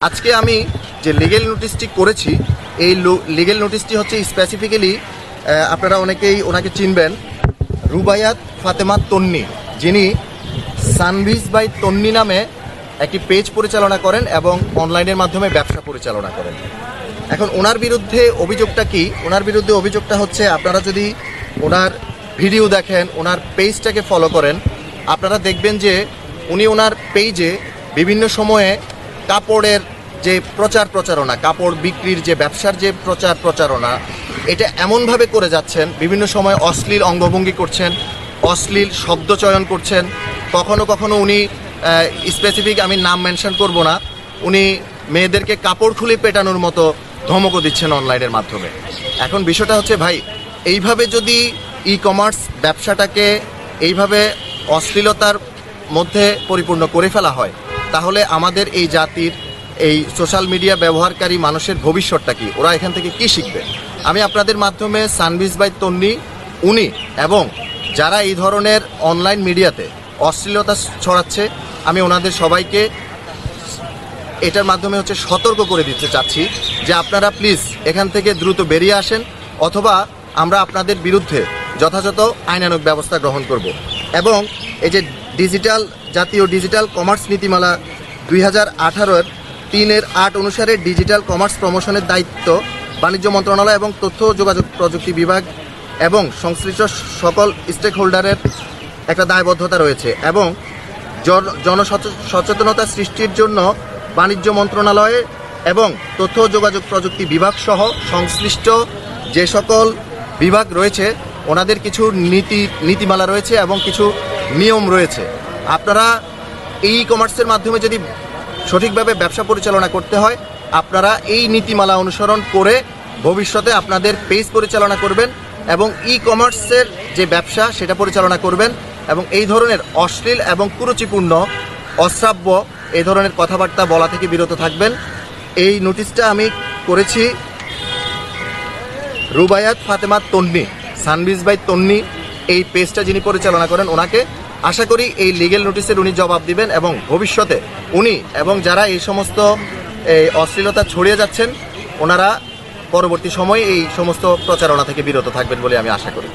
আজকে আমি যে লিগ্যাল নোটিশটি করেছি এই লিগ্যাল নোটিশটি হচ্ছে স্পেসিফিক্যালি আপনারা অনেকেই ওনাকে চিনবেন, রুবায়াত ফাতেমা তন্নি, যিনি সানভিজ বাই তন্নি নামে একটি পেজ পরিচালনা করেন এবং অনলাইনের মাধ্যমে ব্যবসা পরিচালনা করেন। এখন ওনার বিরুদ্ধে অভিযোগটা কি? ওনার বিরুদ্ধে অভিযোগটা হচ্ছে, আপনারা যদি ওনার ভিডিও দেখেন, ওনার পেজটাকে ফলো করেন, আপনারা দেখবেন যে উনি ওনার পেজে বিভিন্ন সময়ে কাপড়ের যে প্রচারণা, কাপড় বিক্রির যে ব্যবসার যে প্রচারণা, এটা এমনভাবে করে যাচ্ছেন, বিভিন্ন সময় অশ্লীল অঙ্গভঙ্গি করছেন, অশ্লীল শব্দ চয়ন করছেন, কখনো কখনো উনি স্পেসিফিক আমি নাম মেনশন করব না, উনি মেয়েদেরকে কাপড় খুলে পেটানোর মতো ধমকও দিচ্ছেন অনলাইনের মাধ্যমে। এখন বিষয়টা হচ্ছে, ভাই, এইভাবে যদি ই কমার্স ব্যবসাটাকে এইভাবে অশ্লীলতার মধ্যে পরিপূর্ণ করে ফেলা হয়, তাহলে আমাদের এই জাতির এই সোশ্যাল মিডিয়া ব্যবহারকারী মানুষের ভবিষ্যৎটা কি? ওরা এখান থেকে কি শিখবে? আমি আপনাদের মাধ্যমে সানভিজ বাই তন্নি, উনি এবং যারা এই ধরনের অনলাইন মিডিয়াতে অশ্লীলতা ছড়াচ্ছে, আমি ওনাদের সবাইকে এটার মাধ্যমে সতর্ক করে দিতে চাচ্ছি যে আপনারা প্লিজ এখান থেকে দ্রুত বেরিয়ে আসেন, অথবা আমরা আপনাদের বিরুদ্ধে যথাযথ আইনানুগ ব্যবস্থা গ্রহণ করব। এবং এই যে জাতীয় ডিজিটাল কমার্স নীতিমালা 2018-এর 3-8 অনুসারে ডিজিটাল কমার্স প্রমোশনের দায়িত্ব বাণিজ্য মন্ত্রণালয় এবং তথ্য ও যোগাযোগ প্রযুক্তি বিভাগ এবং সংশ্লিষ্ট সকল স্টেক হোল্ডারের একটা দায়বদ্ধতা রয়েছে, এবং জনসচেতনতা সৃষ্টির জন্য বাণিজ্য মন্ত্রণালয় এবং তথ্য ও যোগাযোগ প্রযুক্তি বিভাগ সহ সংশ্লিষ্ট যে সকল বিভাগ রয়েছে, ওনাদের কিছু নীতিমালা রয়েছে এবং কিছু নিয়ম রয়েছে। আপনারা ই কমার্সের মাধ্যমে যদি সঠিকভাবে ব্যবসা পরিচালনা করতে হয়, আপনারা এই নীতিমালা অনুসরণ করে ভবিষ্যতে আপনাদের পেজ পরিচালনা করবেন এবং ই কমার্সের যে ব্যবসা সেটা পরিচালনা করবেন, এবং এই ধরনের অশ্লীল এবং কুরুচিপূর্ণ অশ্রাব্য এই ধরনের কথাবার্তা বলা থেকে বিরত থাকবেন। এই নোটিশটা আমি করেছি রুবায়াত ফাতেমা তন্নি, সানভিজ বাই তন্নি, এই পেজটা যিনি পরিচালনা করেন ওনাকে। আশা করি এই লিগ্যাল নোটিশের উনি জবাব দিবেন এবং ভবিষ্যতে উনি এবং যারা এই সমস্ত অশ্লীলতা ছড়িয়ে যাচ্ছেন, ওনারা পরবর্তী সময়ে এই সমস্ত প্রচারণা থেকে বিরত থাকবেন বলে আমি আশা করি।